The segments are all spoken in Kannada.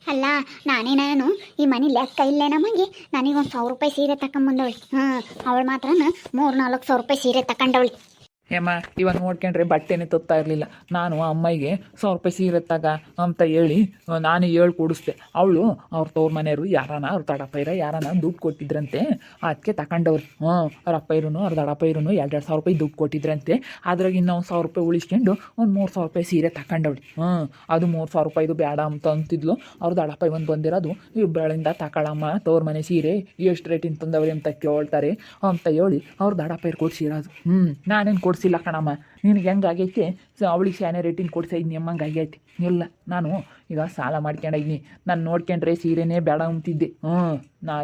ಅಲ್ಲ ನಾನು ಈ ಮನೆ ಲೆಕ್ಕ ಇಲ್ಲೇ ನಮಗೆ ನನಗೊಂದು 1,000 ರೂಪಾಯಿ ಸೀರೆ ತಗೊಂಬಂದವಳಿ. ಅವಳು ಮಾತ್ರ 3-4 ಸಾವಿರ ರೂಪಾಯಿ ಸೀರೆ ತಗೊಂಡವಳಿ. ಏಮ್ಮ ಇವಾಗ ನೋಡ್ಕೊಂಡ್ರೆ ಬಟ್ಟೆನೇ ತೊತ್ತಾ ಇರಲಿಲ್ಲ. ನಾನು ಅಮ್ಮಗೆ 1,000 ರೂಪಾಯಿ ಸೀರೆ ತಗ ಅಂತ ಹೇಳಿ ನಾನು ಹೇಳಿ ಕೊಡಿಸ್ದೆ. ಅವಳು ಅವ್ರ ತವ್ರ ಮನೆಯವರು ಯಾರಾನ ಅವ್ರ ದಡಪೈರ ಯಾರಾನ ದುಡ್ಡು ಕೊಟ್ಟಿದ್ರಂತೆ, ಅದಕ್ಕೆ ತಗೊಂಡವ್ರು. ಅವ್ರ ಅಪ್ಪೈರೂ ಅವ್ರ ದಡಪೈರೂ 2-2 ಸಾವಿರ ರೂಪಾಯಿ ದುಡ್ಡು ಕೊಟ್ಟಿದ್ರಂತೆ. ಅದ್ರಾಗ ಇನ್ನೂ 1,000 ರೂಪಾಯಿ ಉಳಿಸ್ಕೊಂಡು ಒಂದು 3,000 ರೂಪಾಯಿ ಸೀರೆ ತಗೊಂಡವಳಿ. ಅದು 3,000 ರೂಪಾಯಿದು ಬೇಡ ಅಂತ ಅಂತಿದ್ಲು. ಅವ್ರ ದಡಪೈ ಒಂದು ಬಂದಿರೋದು ಇಬ್ಬಳಿಂದ ತಗೊಳಮ್ಮ ತವ್ರ ಮನೆ ಸೀರೆ ಎಷ್ಟು ರೇಟಿನ ತಂದವ್ರಿ ಅಂತ ಕೇಳ್ತಾರೆ ಅಂತ ಹೇಳಿ ಅವ್ರ ದಡಪೈರು ಕೊಡ್ಸಿರೋದು. ನಾನೇನು ಕೊಡಿಸಿಲ್ಲ ಕಣಮ್ಮ. ನಿನಗೆ ಹೆಂಗಾಗೈತೆ ಅವಳಿಗೆ ಸ್ಯಾನೆ ರೇಟಿಂಗ್ ಕೊಡ್ಸಿದ್ನಿ ಅಮ್ಮಂಗೆ ಆಗೈತಿ. ಇಲ್ಲ, ನಾನು ಈಗ ಸಾಲ ಮಾಡ್ಕೊಂಡಿದ್ನಿ. ನಾನು ನೋಡ್ಕೊಂಡ್ರೆ ಸೀರೆನೇ ಬೇಡ ಅಂತಿದ್ದೆ. ನಾ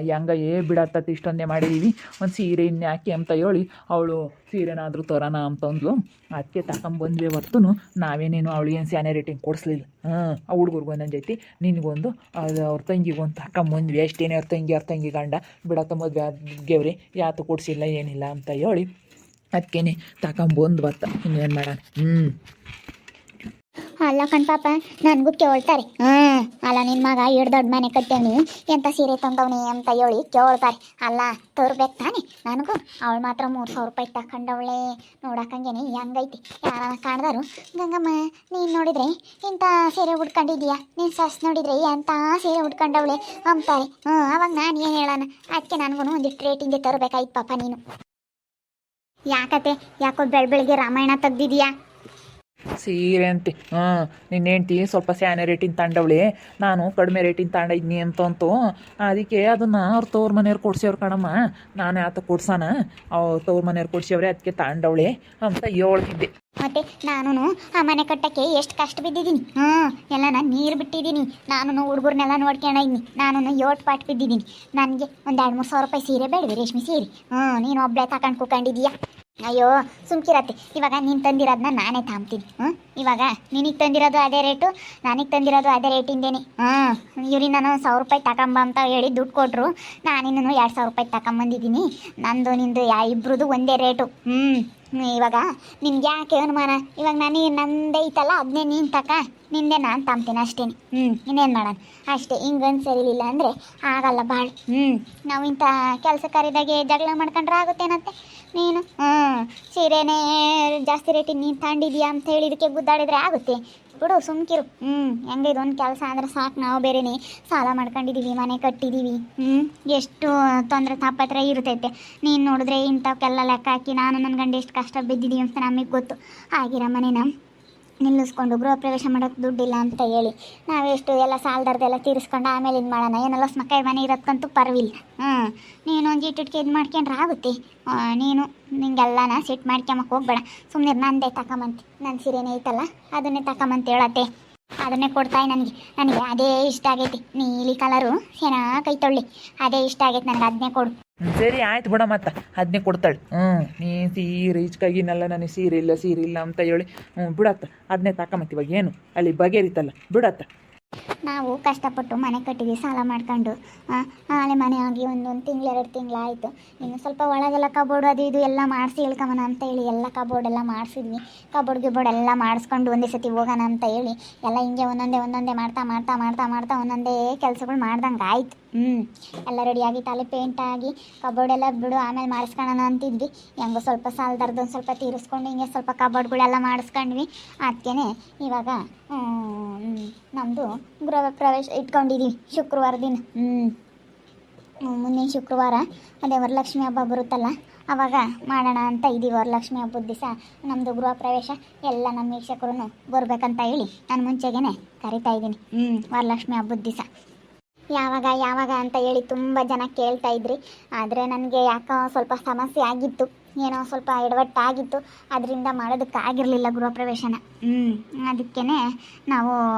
ಬಿಡತ್ತತ್ತು ಇಷ್ಟೊಂದೇ ಮಾಡಿದ್ದೀವಿ, ಒಂದು ಸೀರೆ ಇನ್ನೇ ಹಾಕಿ ಅಂತ ಹೇಳಿ ಅವಳು ಸೀರೆನಾದರೂ ತರೋಣ ಅಂತಂದ್ಲು. ಅದಕ್ಕೆ ತಗೊಂಬಂದ್ವಿ ಹೊರ್ತು ನಾವೇನೇನು ಅವಳಿಗೇನು ಸ್ಯಾನೆ ರೇಟಿಂಗ್ ಕೊಡಿಸ್ಲಿಲ್ಲ. ಆ ಹುಡುಗರಿಗೂ ಒಂದೊಂದು ಐತಿ, ನಿನಗೊಂದು ಅದು ಅವ್ರ ತಂಗಿಗೊಂದು ತಗೊಂಬಂದ್ವಿ ಅಷ್ಟೇನೆ. ಅವ್ರ ತಂಗಿ ಗಂಡ ಬಿಡತ್ತ ಮದುವೆ ಆಗ್ಯವ್ರಿ, ಯಾತು ಕೊಡಿಸಿಲ್ಲ ಏನಿಲ್ಲ ಅಂತ ಹೇಳಿ ಅದಕ್ಕೇನೆ ತಗೊಂಬಂದು ಬತ್ತ. ಇನ್ನೇನು ಮಾಡೋಣ. ಅಲ್ಲ ಕಣ್ಪಾಪ, ನನಗೂ ಕೇಳ್ತಾರೆ. ಅಲ್ಲ ನಿನ್ನ ಮಗ ಎರಡು ದೊಡ್ಡ ಮನೆ ಕಟ್ಟೇವನಿ, ಎಂಥ ಸೀರೆ ತಂದವನಿ ಅಂತ ಹೇಳಿ ಕೇಳ್ತಾರೆ. ಅಲ್ಲ ತೋರ್ಬೇಕು ತಾನೆ ನನಗೂ. ಅವಳು ಮಾತ್ರ 3,000 ರೂಪಾಯಿ ತಗೊಂಡವಳೆ. ನೋಡಕ್ಕಂಗೇನೆ ಹೆಂಗೈತಿ. ಯಾರ ಕಾಣ್ದಾರು, ಗಂಗಮ್ಮ ನೀನು ನೋಡಿದ್ರೆ ಇಂಥ ಸೀರೆ ಉಟ್ಕೊಂಡಿದ್ಯಾ, ನಿನ್ನ ಸಸ್ ನೋಡಿದ್ರೆ ಎಂಥ ಸೀರೆ ಉಟ್ಕೊಂಡವಳೆ ಅಂತಾರೆ. ಅವಾಗ ನಾನು ಏನು ಹೇಳೋಣ? ಅದಕ್ಕೆ ನನಗೂ ಒಂದಿಷ್ಟು ರೇಟಿಂಗ್ಗೆ ತರಬೇಕಾಯ್ತು ಪಾಪ ನೀನು. ಯಾಕತೆ ಯಾಕೋ ಬೆಳಗ್ಗೆ ರಾಮಾಯಣ ತೆಗ್ದಿದ್ಯಾ? ಸೀರೆ ಅಂತೆ. ನಿನ್ನ ಹೆಂಡ್ತಿ ಸ್ವಲ್ಪ ಸ್ಯಾನೆ ರೇಟಿನ ತಂಡವಳೆ, ನಾನು ಕಡಿಮೆ ರೇಟಿನ ತಗೊಂಡಿದ್ನಿ ಅಂತಂತು. ಅದಕ್ಕೆ ಅದನ್ನು ಅವ್ರ ತವ್ರ ಮನೆಯವ್ರು ಕೊಡ್ಸ್ಯವ್ರು ಕಣಮ್ಮ. ನಾನು ಆತ ಕೊಡ್ಸೋಣ, ಅವ್ರ ತವ್ರ ಮನೆಯವ್ರು ಕೊಡ್ಸ್ಯವ್ರೆ, ಅದಕ್ಕೆ ತಗೊಂಡವಳೆ ಅಂತ ಹೇಳ್ತಿದ್ದೆ. ಮತ್ತೆ ನಾನು ಆ ಮನೆ ಕಟ್ಟಕ್ಕೆ ಎಷ್ಟು ಕಷ್ಟ ಬಿದ್ದಿದ್ದೀನಿ. ಎಲ್ಲ ನಾನು ನೀರು ಬಿಟ್ಟಿದ್ದೀನಿ. ನಾನು ಹುಡುಗರ್ನೆಲ್ಲ ನೋಡ್ಕೊಂಡಿದ್ದೀನಿ. ನಾನು ಯೋಟ್ ಪಾಟ್ ಬಿದ್ದಿದ್ದೀನಿ. ನನಗೆ ಒಂದು 2-3 ಸಾವಿರ ರೂಪಾಯಿ ಸೀರೆ ಬೇಡವೆ, ರೇಷ್ಮೆ ಸೀರೆ. ನೀನು ಒಬ್ಬಳೇ ತಗೊಂಡು ಕೂಕೊಂಡಿದ್ದೀಯಾ? ಅಯ್ಯೋ ಸುಮ್ಕಿರತ್ತೆ. ಇವಾಗ ನೀನು ತಂದಿರೋದನ್ನ ನಾನೇ ತಾಂಬ್ತೀನಿ. ಇವಾಗ ನಿನಗೆ ತಂದಿರೋದು ಅದೇ ರೇಟು, ನನಗೆ ತಂದಿರೋದು ಅದೇ ರೇಟಿಂದೇನೆ. ಇವ್ರಿ ನಾನು 1,000 ರೂಪಾಯಿ ತಗೊಂಬ ಅಂತ ಹೇಳಿ ದುಡ್ಡು ಕೊಟ್ಟರು. ನಾನಿನ್ನೂ 2,000 ರೂಪಾಯಿ ತಗೊಂಬಂದಿದ್ದೀನಿ. ನಂದು ನಿಂದು ಇಬ್ರದ್ದು ಒಂದೇ ರೇಟು. ಇವಾಗ ನಿನ್ಗೆ ಯಾಕೆ ಅನುಮಾನ? ಇವಾಗ ನನಗೆ ನಂದೇ ಐತಲ್ಲ, ಅದನ್ನೇ ನೀನು ನಿಂದೆ ನಾನು ತಾಂಬ್ತೀನಿ ಅಷ್ಟೇ. ಇನ್ನೇನು ಮಾಡೋಣ ಅಷ್ಟೇ. ಹಿಂಗಂದು ಸರಿಲಿಲ್ಲ ಅಂದರೆ ಆಗಲ್ಲ ಭಾಳ. ನಾವು ಇಂಥ ಕೆಲಸ ಕಾರ್ಯದಾಗೆ ಜಗಳ ಮಾಡ್ಕೊಂಡ್ರೆ ಆಗುತ್ತೇನಂತೆ. ನೀನು ಸೀರೆನೇ ಜಾಸ್ತಿ ರೇಟಿಗೆ ನೀನು ತಗೊಂಡಿದ್ಯಾ ಅಂತ ಹೇಳಿದಕ್ಕೆ ಗುದ್ದಾಡಿದ್ರೆ ಆಗುತ್ತೆ ಬಿಡು, ಸುಮ್ಕಿರು. ಹೆಂಗೆ ಇದೊಂದು ಕೆಲಸ ಅಂದರೆ ಸಾಕು. ನಾವು ಬೇರೆನೇ ಸಾಲ ಮಾಡ್ಕೊಂಡಿದ್ದೀವಿ, ಮನೆ ಕಟ್ಟಿದ್ದೀವಿ. ಎಷ್ಟು ತೊಂದರೆ ತಾಪತ್ರ ಇರ್ತೈತೆ. ನೀನು ನೋಡಿದ್ರೆ ಇಂಥವಕ್ಕೆಲ್ಲ ಲೆಕ್ಕ ಹಾಕಿ ನಾನು ನನ್ನ ಗಂಡ ಎಷ್ಟು ಕಷ್ಟ ಬಿದ್ದಿದ್ದೀವಿ ಅಂತ ನಮಗೆ ಗೊತ್ತು. ಆಗಿರೋ ಮನೇನ ನಿಲ್ಲಿಸ್ಕೊಂಡು ಗೃಹ ಪ್ರವೇಶ ಮಾಡೋಕ್ಕೆ ದುಡ್ಡಿಲ್ಲ ಅಂತ ಹೇಳಿ ನಾವೆಷ್ಟು ಎಲ್ಲ ಸಾಲದಾರ್ದೆಲ್ಲ ತೀರಿಸ್ಕೊಂಡು ಆಮೇಲೆ ಇದು ಮಾಡೋಣ. ಏನೆಲ್ಲ ಮಕ್ಕಳ ಮನೆ ಇರೋಕ್ಕಂತೂ ಪರವಿಲ್ಲ. ನೀನು ಒಂದು ಇಟ್ಟಿಟ್ಕೆ ಇದು ಮಾಡ್ಕೊಂಡ್ರೆ ಆಗುತ್ತೆ. ನೀನು ನಿಂಗೆಲ್ಲನ ಸೆಟ್ ಮಾಡ್ಕೊಂಬಕ್ಕೆ ಹೋಗ್ಬೇಡ. ಸುಮ್ಮನೆ ನಂದೇ ತಗೊಂಬಂತೆ, ನನ್ನ ಸೀರೆನೇ ಐತಲ್ಲ ಅದನ್ನೇ ತಗೊಂಬಂತ ಹೇಳತ್ತೆ. ಅದನ್ನೇ ಕೊಡ್ತಾಯಿ ನನಗೆ ಅದೇ ಇಷ್ಟ ಆಗೈತಿ. ನೀಲಿ ಕಲರು ಚೆನ್ನಾಗೈತೊಳ್ಳಿ, ಅದೇ ಇಷ್ಟ ಆಗೈತೆ ನನಗೆ. ಅದನ್ನೇ ಕೊಡು. ಸರಿ ಆಯ್ತು ಬಿಡ, ಮತ್ತೆ ಅದನ್ನೇ ಕೊಡ್ತಾಳೆ. ನೀ ಸೀರೆ ಈಚ್ಕಾಗಿನಲ್ಲ, ನನಗೆ ಸೀರೆ ಇಲ್ಲ ಅಂತ ಹೇಳಿ ಬಿಡತ್ತ. ಅದನ್ನೇ ತಗೊಂಬತ್ತಿ. ಇವಾಗ ಏನು ಅಲ್ಲಿ ಬಗೆರಿತಲ್ಲ, ಬಿಡತ್ತ. ನಾವು ಕಷ್ಟಪಟ್ಟು ಮನೆ ಕಟ್ಟಿದ್ವಿ ಸಾಲ ಮಾಡ್ಕೊಂಡು. ಆಲೆ ಮನೆ ಆಗಿ ಒಂದು ತಿಂಗಳು 2 ತಿಂಗಳು ಆಯಿತು. ಇನ್ನು ಸ್ವಲ್ಪ ಒಳಗೆಲ್ಲ ಕಬೋರ್ಡ್ ಅದು ಇದು ಎಲ್ಲ ಮಾಡಿಸಿ ಇಳ್ಕೊಂಬನ ಅಂತ ಹೇಳಿ ಎಲ್ಲ ಕಬೋರ್ಡ್ ಎಲ್ಲ ಮಾಡಿಸಿದ್ವಿ. ಕಬೋರ್ಡ್ ಗಿಬೋರ್ಡ್ ಎಲ್ಲ ಮಾಡಿಸ್ಕೊಂಡು ಒಂದೇ ಸತಿ ಹೋಗೋಣ ಅಂತ ಹೇಳಿ ಎಲ್ಲ ಹಿಂಗೆ ಒಂದೊಂದೇ ಮಾಡ್ತಾ ಒಂದೊಂದೇ ಕೆಲಸಗಳು ಮಾಡ್ದಂಗೆ ಆಯಿತು. ಎಲ್ಲ ರೆಡಿಯಾಗಿತ್ತು. ಅಲ್ಲಿ ಪೇಂಟ್ ಆಗಿ ಕಬೋರ್ಡ್ ಎಲ್ಲ ಬಿಡು ಆಮೇಲೆ ಮಾಡಿಸ್ಕೊಳ್ಳೋಣ ಅಂತಿದ್ವಿ. ಹೆಂಗೋ ಸ್ವಲ್ಪ ಸಾಲದಾರ್ದು ಒಂದು ಸ್ವಲ್ಪ ತೀರಿಸ್ಕೊಂಡು ಹಿಂಗೆ ಸ್ವಲ್ಪ ಕಬೋರ್ಡ್ಗಳೆಲ್ಲ ಮಾಡಿಸ್ಕೊಂಡ್ವಿ. ಅದಕ್ಕೇ ಇವಾಗ ನಮ್ಮದು ಗೃಹ ಪ್ರವೇಶ ಇಟ್ಕೊಂಡಿದ್ದೀವಿ ಶುಕ್ರವಾರ ದಿನ. ಮುಂದಿನ ಶುಕ್ರವಾರ ಅದೇ ವರಲಕ್ಷ್ಮಿ ಹಬ್ಬ ಬರುತ್ತಲ್ಲ, ಆವಾಗ ಮಾಡೋಣ ಅಂತ ಇದ್ದೀವಿ. ವರಲಕ್ಷ್ಮಿ ಹಬ್ಬದ ದಿವಸ ನಮ್ಮದು ಗೃಹ ಪ್ರವೇಶ. ಎಲ್ಲ ನಮ್ಮ ವೀಕ್ಷಕರು ಬರ್ಬೇಕಂತ ಹೇಳಿ ನಾನು ಮುಂಚೆಗೇ ಕರಿತಾ ಇದ್ದೀನಿ. ವರಲಕ್ಷ್ಮಿ ಹಬ್ಬದ ದಿವಸ ಯಾವಾಗ ಅಂತ ಹೇಳಿ ತುಂಬ ಜನ ಕೇಳ್ತಾ ಇದ್ರಿ. ಆದರೆ ನನಗೆ ಯಾಕೋ ಸ್ವಲ್ಪ ಸಮಸ್ಯೆ ಆಗಿತ್ತು, ಏನೋ ಸ್ವಲ್ಪ ಎಡವಟ್ಟಾಗಿತ್ತು. ಅದರಿಂದ ಮಾಡೋದಕ್ಕಾಗಿರಲಿಲ್ಲ ಗೃಹ ಪ್ರವೇಶನ. ಅದಕ್ಕೇ ನಾವು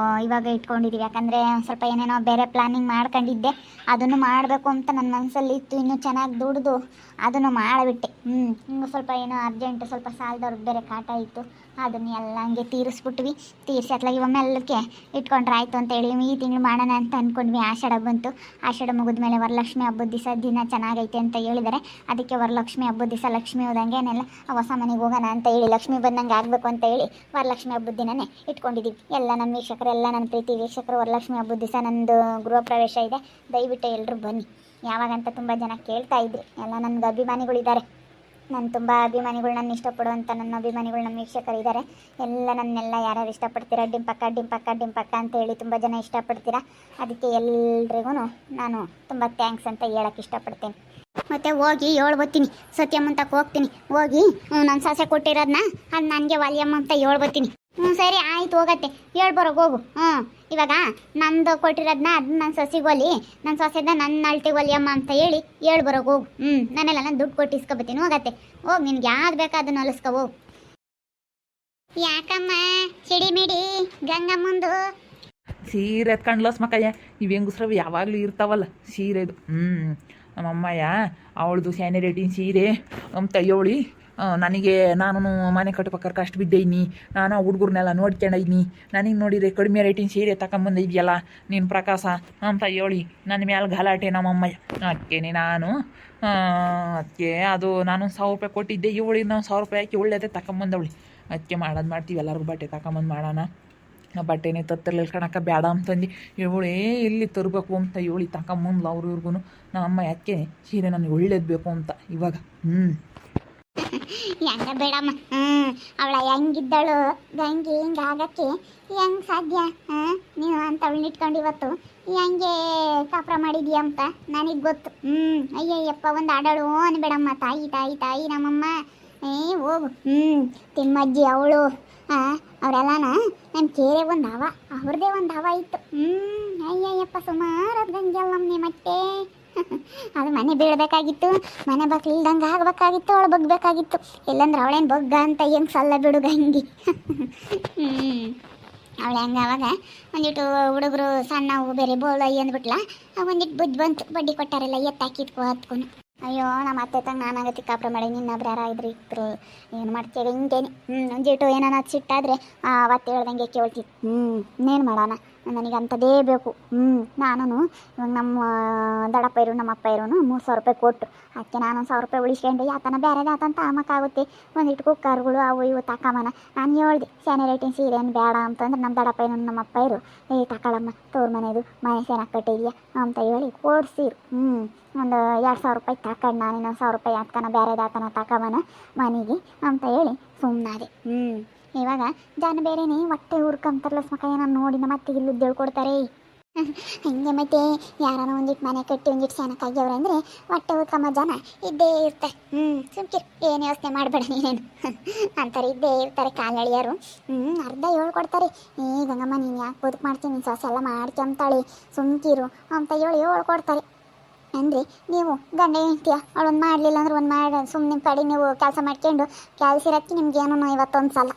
ಇವಾಗ ಇಟ್ಕೊಂಡಿದ್ದೀವಿ. ಯಾಕಂದರೆ ಸ್ವಲ್ಪ ಏನೇನೋ ಬೇರೆ ಪ್ಲ್ಯಾನಿಂಗ್ ಮಾಡ್ಕೊಂಡಿದ್ದೆ, ಅದನ್ನು ಮಾಡಬೇಕು ಅಂತ ನನ್ನ ಮನಸ್ಸಲ್ಲಿ ಇತ್ತು. ಇನ್ನೂ ಚೆನ್ನಾಗಿ ದುಡಿದು ಅದನ್ನು ಮಾಡಿಬಿಟ್ಟೆ. ಹಿಂಗೆ ಸ್ವಲ್ಪ ಏನೋ ಅರ್ಜೆಂಟು, ಸ್ವಲ್ಪ ಸಾಲದವ್ರದ್ದು ಬೇರೆ ಕಾಟ ಇತ್ತು. ಅದನ್ನ ಎಲ್ಲ ಹಂಗೆ ತೀರಿಸ್ಬಿಟ್ವಿ. ತೀರಿಸಿ ಅತ್ಲಾಗಿ ಒಮ್ಮೆಲ್ಲಕ್ಕೆ ಇಟ್ಕೊಂಡ್ರೆ ಆಯಿತು ಅಂತೇಳಿ ಈ ತಿಂಗಳು ಮಾಡೋಣ ಅಂತ ಅಂದ್ಕೊಂಡ್ವಿ. ಆಷಾಢ ಬಂತು. ಆಷಾಢ ಮುಗಿದ್ಮೇಲೆ ವರಲಕ್ಷ್ಮಿ ಹಬ್ಬದ ದಿವಸ ದಿನ ಚೆನ್ನಾಗೈತೆ ಅಂತ ಹೇಳಿದ್ದಾರೆ. ಅದಕ್ಕೆ ವರಲಕ್ಷ್ಮಿ ಹಬ್ಬದ ದಿವಸ ಲಕ್ಷ್ಮಿ ಹೋದಂಗೆನೆಲ್ಲ ಹೊಸ ಮನೆಗೆ ಹೋಗೋಣ ಅಂತ ಹೇಳಿ, ಲಕ್ಷ್ಮಿ ಬಂದಂಗೆ ಆಗಬೇಕು ಅಂತ ಹೇಳಿ ವರಲಕ್ಷ್ಮಿ ಹಬ್ಬದ ದಿನನೇ ಇಟ್ಕೊಂಡಿದ್ದೀವಿ. ಎಲ್ಲ ನನ್ನ ವೀಕ್ಷಕರು, ಎಲ್ಲ ನನ್ನ ಪ್ರೀತಿ ವೀಕ್ಷಕರು, ವರಲಕ್ಷ್ಮಿ ಹಬ್ಬದ ದಿವಸ ನಂದು ಗೃಹ ಪ್ರವೇಶ ಇದೆ. ದಯವಿಟ್ಟು ಎಲ್ಲರೂ ಬನ್ನಿ. ಯಾವಾಗಂತ ತುಂಬ ಜನ ಕೇಳ್ತಾ ಇದ್ರಿ. ಎಲ್ಲ ನನಗೆ ಅಭಿಮಾನಿಗಳಿದ್ದಾರೆ. ನಾನು ತುಂಬ ಅಭಿಮಾನಿಗಳು, ನನ್ನ ಇಷ್ಟಪಡುವಂಥ ನನ್ನ ಅಭಿಮಾನಿಗಳು, ನಮ್ಮ ವೀಕ್ಷಕರಿದ್ದಾರೆ. ಎಲ್ಲ ನನ್ನೆಲ್ಲ ಯಾರ್ಯಾರು ಇಷ್ಟಪಡ್ತೀರಾ, ಡಿಂಪಕ್ಕ ಡಿಂಪಕ್ಕ ಡಿಂಪಕ್ಕ ಅಂತ ಹೇಳಿ ತುಂಬ ಜನ ಇಷ್ಟಪಡ್ತೀರಾ. ಅದಕ್ಕೆ ಎಲ್ರಿಗೂ ನಾನು ತುಂಬ ಥ್ಯಾಂಕ್ಸ್ ಅಂತ ಹೇಳೋಕ್ಕೆ ಇಷ್ಟಪಡ್ತೀನಿ. ಮತ್ತು ಹೋಗಿ ಹೇಳ್ಬತ್ತೀನಿ, ಸತ್ಯಮ್ಮ ಅಂತಕ್ಕೆ ಹೋಗ್ತೀನಿ. ಹೋಗಿ ನನ್ನ ಸೊಸೆ ಕೊಟ್ಟಿರೋದನ್ನ ಅದು ನನಗೆ ವಾಲ್ಯಮ್ಮ ಅಂತ ಹೇಳ್ಬತ್ತೀನಿ. ಸರಿ ಆಯ್ತು, ಹೋಗತ್ತೆ, ಹೇಳ್ಬರೋಕೆ ಹೋಗು. ಇವಾಗ ನಂದು ಕೊಟ್ಟಿರೋದನ್ನ ಅದನ್ನ ನನ್ನ ಸೊಸೆಗೆ ಒಲಿ, ನನ್ನ ಸೊಸೆದ ನನ್ನ ಅಳ್ತಿಗೆ ಒಲಿಯಮ್ಮ ಅಂತ ಹೇಳಿ ಹೇಳ್ಬರೋಕೆ ಹೋಗು. ನಾನೆಲ್ಲ ನಾನು ದುಡ್ಡು ಕೊಟ್ಟು ಇಸ್ಕೊಬತ್ತೀನಿ. ಹೋಗತ್ತೆ, ಹೋಗಿ, ನಿನ್ಗೆ ಯಾವ್ದು ಬೇಕೋ ಅದನ್ನ ಹೊಲಿಸ್ಕೊ ಹೋಗು. ಯಾಕಮ್ಮ ಸಿಡಿಮಿಡಿ ಗಂಗಮ್ಮಂದು ಸೀರೆ ಎತ್ಕೊಂಡ್ಲಸ್ ಮಕ್ಕಯ್ಯ, ಇವು ಹೆಂಗಸ್ರವು ಯಾವಾಗಲೂ ಇರ್ತಾವಲ್ಲ ಸೀರೆದು. ನಮ್ಮಮ್ಮಯ್ಯ ಅವಳದು ಸ್ಯಾನಿರೇಟಿನ್ ಸೀರೆ ಅಂತ ಹೇಳಿ ನನಗೆ ನಾನು ಮನೆ ಕಟ್ಬೇಕಾರೆ ಕಷ್ಟ ಬಿದ್ದೈನಿ. ನಾನು ಹುಡುಗರ್ನೆಲ್ಲ ನೋಡ್ಕೊಂಡೈನಿ. ನನಗೆ ನೋಡಿದರೆ ಕಡಿಮೆ ರೇಟಿನ ಸೀರೆ ತಗೊಂಬಂದಿದ್ಯಲ್ಲ ನೀನು ಪ್ರಕಾಶ ಅಂತ ಹೇಳಿ ನನ್ನ ಮೇಲೆ ಗಲಾಟೆ ನಮ್ಮಮ್ಮಯ್ಯ. ಅದಕ್ಕೇನೆ ನಾನು ಅದಕ್ಕೆ ಅದು ನಾನು 1000 ರೂಪಾಯಿ ಕೊಟ್ಟಿದ್ದೆ. ಇವಳಿಗೆ ನಾವು 1000 ರೂಪಾಯಿ ಹಾಕಿ ಒಳ್ಳೆಯದೇ ತಗೊಂಬಂದವಳಿ. ಅದಕ್ಕೆ ಮಾಡೋದು ಮಾಡ್ತೀವಿ, ಎಲ್ಲರಿಗೂ ಬಟ್ಟೆ ತಗೊಂಬಂದು ಮಾಡೋಣ. ಬಟ್ಟೆನೇ ತತ್ತಿರ್ಲಿಲ್ಲ ಕಣಕ್ಕ, ಬೇಡ ಅಂತಂದು ಇವಳೇ ಎಲ್ಲಿ ತರಬೇಕು ಅಂತ ಹೇಳಿ ತಗೊಂಬಂದ್ಲ ಅವ್ರು ಇವ್ರಿಗೂ. ನಮ್ಮಮ್ಮ ಯಾಕೆ ಸೀರೆ ನನಗೆ ಒಳ್ಳೇದು ಬೇಕು ಅಂತ ಇವಾಗ. ಹೆಂಗ ಬೇಡಮ್ಮ, ಅವಳ ಹೆಂಗಿದ್ದಳು ಗಂಗೆ ಹಿಂಗೆ ಆಗಕ್ಕೆ ಹೆಂಗೆ ಸಾಧ್ಯ? ನೀನು ಅಂತವಳನ್ನ ಇಟ್ಕೊಂಡು ಇವತ್ತು ಹೆಂಗೆ ಕಾಪ್ರ ಮಾಡಿದ್ಯಾ ಅಂತ ನನಗೆ ಗೊತ್ತು. ಅಯ್ಯಯ್ಯಪ್ಪ, ಒಂದು ಆಡಳು ಅನ್ಬೇಡಮ್ಮ. ತಾಯಿ ತಾಯಿ ತಾಯಿ ನಮ್ಮಮ್ಮ. ಹೋಗು. ತಿಮ್ಮಜ್ಜಿ ಅವಳು ಅವರೆಲ್ಲನ ನನ್ನ ಕೇರೆ ಒಂದು ಹವ, ಅವ್ರದ್ದೇ ಒಂದು ಹವ ಇತ್ತು. ಅಯ್ಯಯ್ಯಪ್ಪ, ಸುಮಾರು ಗಂಗೆಲ್ಲಮ್ಮ ಮತ್ತೆ ಅದು ಮನೆ ಬೀಳ್ಬೇಕಾಗಿತ್ತು, ಮನೆ ಬಗ್ಲಿಲ್ದಂಗೆ ಆಗ್ಬೇಕಾಗಿತ್ತು, ಅವಳು ಬಗ್ಬೇಕಾಗಿತ್ತು. ಇಲ್ಲಾಂದ್ರೆ ಅವಳೇನು ಬಗ್ಗ ಅಂತ ಹೆಂಗೆ ಸಲ್ಲ ಬಿಡು ಗಂಗಿ. ಅವಳು ಹೆಂಗೆ ಅವಾಗ ಒಂದಿಟ್ಟು ಹುಡುಗರು ಸಣ್ಣವು ಬೇರೆ ಬೋಳು ಅಂದ್ಬಿಟ್ಲ, ಒಂದಿಟ್ಟು ಬುದ್ಧಿ ಬಂತು. ಬಡ್ಡಿ ಕೊಟ್ಟಾರೆಲ್ಲ ಎತ್ತಾಕಿದ್ಕೋ ಹತ್ಕೊಂಡು. ಅಯ್ಯೋ, ನಮ್ಮ ಅತ್ತೆ ತಂಗ ನಾನಾಗತ್ತೆ ಕಾಪ್ರ ಮಾಡಿ, ನಿನ್ನೊಬ್ರು ಯಾರಾದ್ರು ಇದ್ರು ಏನು ಮಾಡ್ತೇವೆ ಹಿಂಗೇನೆ. ಒಂದಿಟ್ಟು ಏನಾನ ಸಿಟ್ಟಾದರೆ ಅವತ್ತು ಹೇಳ್ದಂಗೆ ಕೇಳ್ತಿತ್ತು. ಇನ್ನೇನು ಮಾಡೋಣ, ನನಗೆ ಅಂಥದ್ದೇ ಬೇಕು. ನಾನು ಇವಾಗ ನಮ್ಮ ದಡಪ್ಪ ಇರು ನಮ್ಮ ಅಪ್ಪ ಇರೋನು 3000 ರೂಪಾಯಿ ಕೊಟ್ಟು, ಅದಕ್ಕೆ ನಾನು 1000 ರೂಪಾಯಿ ಉಳಿಸ್ಕೊಂಡು ಯಾತನ ಬೇರೆದು ಆತಂತ ಆಮಕ್ಕಾಗುತ್ತೆ. ಒಂದಿಟ್ಟು ಕುಕ್ಕರ್ಗಳು ಅವು ಇವು ತಕೊಂಬನ. ನಾನು ಹೇಳ್ದೆ ಸ್ಯಾನಿರೇಟಿನ್ ಸೀರೆ ಏನು ಬೇಡ ಅಂತಂದ್ರೆ ನಮ್ಮ ದಡಪ್ಪ ಇರೋ ನಮ್ಮ ಅಪ್ಪ ಇರು ತಗೊಳಮ್ಮ, ತೋರ್ ಮನೆದು ಮನೆ ಸೇನಾಗಿ ಕಟ್ಟಿದ್ಯಾ ಅಂತ ಹೇಳಿ ಕೊಡ್ಸಿರು. ಒಂದು 2000 ರೂಪಾಯಿ ತಗೊಂಡು ನಾನು ಇನ್ನೊಂದು 1000 ರೂಪಾಯಿ ಆತನ ಬೇರೆದು ಆತನ ತಕೊಂಬನ ಮನೆಗೆ ಅಂತ ಹೇಳಿ ಸುಮ್ಮನಾದೆ. ಇವಾಗ ಜನ ಬೇರೆನೇ ಹೊಟ್ಟೆ ಹುರ್ಕೊಂತಾರಲ್ಲ ಮಕ್ಕಳ, ನಾನು ನೋಡಿ ನಮ್ಮ ಅತ್ತಿಗೆ ಇಲ್ಲದ್ದು ಹೇಳ್ಕೊಡ್ತಾರೆ. ಹಿಂಗೆ ಮತ್ತೆ ಯಾರನ್ನ ಒಂದಿಟ್ಟು ಮನೆ ಕಟ್ಟಿ ಒಂದಿಟ್ಟು ಸಣ್ಣಕ್ಕಾಗ್ಯವ್ರೆ ಅಂದರೆ ಹೊಟ್ಟೆ ಹುರ್ಕೊಂಬ ಜನ ಇದ್ದೇ ಇರ್ತಾರೆ. ಸುಮ್ಕಿರು, ಏನು ಯೋಚನೆ ಮಾಡಬೇಡ ನೀನೇನು ಅಂತಾರೆ, ಇದ್ದೇ ಇರ್ತಾರೆ ಕಾಲಳಿಯರು. ಅರ್ಧ ಹೇಳ್ಕೊಡ್ತಾರೆ. ಗಂಗಮ್ಮ ನೀನು ಯಾಕೆ ಬದುಕು ಮಾಡ್ತೀನಿ, ನೀನು ಸೊಸೆ ಎಲ್ಲ ಮಾಡ್ಕೊಂತಾಳೆ ಸುಮ್ಕಿರು ಅಂತ ಹೇಳಿ ಹೇಳ್ಕೊಡ್ತಾರೆ. ಅಂದರೆ ನೀವು ಗಂಡ ಹೇಳ್ತೀಯ, ಅವಳೊಂದು ಮಾಡಲಿಲ್ಲ ಅಂದ್ರೆ ಒಂದು ಮಾಡಿ ಸುಮ್ಮನೆ ಕಡೆ ನೀವು ಕೆಲಸ ಮಾಡ್ಕೊಂಡು ಕೆಲಸಿರಕ್ಕೆ ನಿಮ್ಗೇನೋ ಇವತ್ತೊಂದು ಸಲ.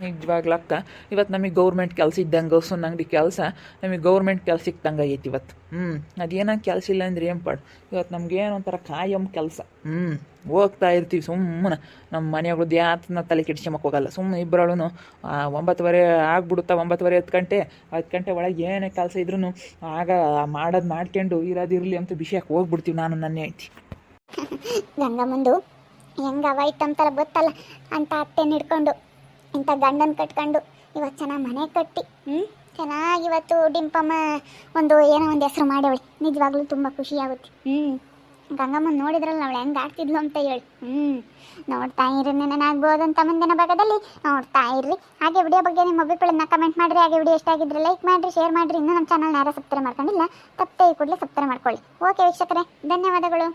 ನಿಜವಾಗ್ಲಕ್ಕ ಇವತ್ತು ನಮಗೆ ಗೌರ್ಮೆಂಟ್ ಕೆಲಸ ಇದ್ದಂಗೆ ಸುಮ್ಮನೆ ಅಂಗಡಿ ಕೆಲಸ ನಮಗೆ ಗೌರ್ಮೆಂಟ್ ಕೆಲಸ ಸಿಕ್ತಂಗೆ ಐತಿ ಇವತ್ತು. ಅದೇನಂಗೆ ಕೆಲಸ ಇಲ್ಲ ಅಂದರೆ ಏನು ಪಾಡು. ಇವತ್ತು ನಮ್ಗೇನು ಒಂಥರ ಕಾಯಂ ಕೆಲಸ. ಹೋಗ್ತಾ ಇರ್ತೀವಿ ಸುಮ್ಮನೆ. ನಮ್ಮ ಮನೆಯವ್ರದ್ದು ಯಾತನ ತಲೆ ಕೆಡ್ಸ್ಕೊಂಬಕ್ಕೆ ಹೋಗಲ್ಲ. ಸುಮ್ಮನೆ ಇಬ್ಬರಳು 9:30 ಆಗ್ಬಿಡುತ್ತಾ, 9:30 10 ಗಂಟೆ ಒಳಗೆ ಏನೇ ಕೆಲಸ ಇದ್ರೂ ಆಗ ಮಾಡೋದು ಮಾಡ್ಕೊಂಡು ಇರೋದಿರಲಿ ಅಂತ ವಿಷಯಕ್ಕೆ ಹೋಗ್ಬಿಡ್ತೀವಿ ನಾನು ನನ್ನ ಐತಿ. ಗಂಗಮ್ಮಂದು ಹೆಂಗೆ ಅವೈಟ್ ಅಂತಾರೆ ಗೊತ್ತಲ್ಲ, ಅಂತ ಅತ್ತೆನ ಹಿಡ್ಕೊಂಡು ಇಂಥ ಗಂಡನ ಕಟ್ಕೊಂಡು ಇವತ್ತು ಚೆನ್ನಾಗಿ ಮನೆ ಕಟ್ಟಿ ಚೆನ್ನಾಗಿ ಇವತ್ತು ಡಿಂಪಮ್ಮ ಒಂದು ಏನೋ ಒಂದು ಹೆಸರು ಮಾಡ್ಯವಳೆ. ನಿಜವಾಗ್ಲೂ ತುಂಬ ಖುಷಿಯಾಗುತ್ತೆ. ಗಂಗಮ್ಮನ ನೋಡಿದ್ರಲ್ಲ ಅವಳು ಹೆಂಗೆ ಆಡ್ತಿದ್ಲು ಅಂತ ಹೇಳಿ. ನೋಡ್ತಾ ಇರಿ, ನೆನನಾಗ್ಬೋದಂತ ಮುಂದಿನ ಭಾಗದಲ್ಲಿ ನೋಡ್ತಾ ಇರ್ರಿ. ಹಾಗೆ ವಿಡಿಯೋ ಬಗ್ಗೆ ನಿಮ್ಮ ಅಭಿಪ್ರಾಯನ ಕಮೆಂಟ್ ಮಾಡಿರಿ. ಹಾಗೆ ವಿಡಿಯೋ ಇಷ್ಟ ಆಗಿದ್ರೆ ಲೈಕ್ ಮಾಡಿರಿ, ಶೇರ್ ಮಾಡಿರಿ. ಇನ್ನೂ ನಮ್ಮ ಚಾನಲ್ನ ಯಾರು ಸಬ್ಸ್ಕ್ರೈಬ್ ಮಾಡ್ಕೊಂಡಿಲ್ಲ ತಪ್ಪೇ ಕೂಡಲೇ ಸಬ್ಸ್ಕ್ರೈಬ್ ಮಾಡ್ಕೊಳ್ಳಿ. ಓಕೆ ವೀಕ್ಷಕರೇ, ಧನ್ಯವಾದಗಳು.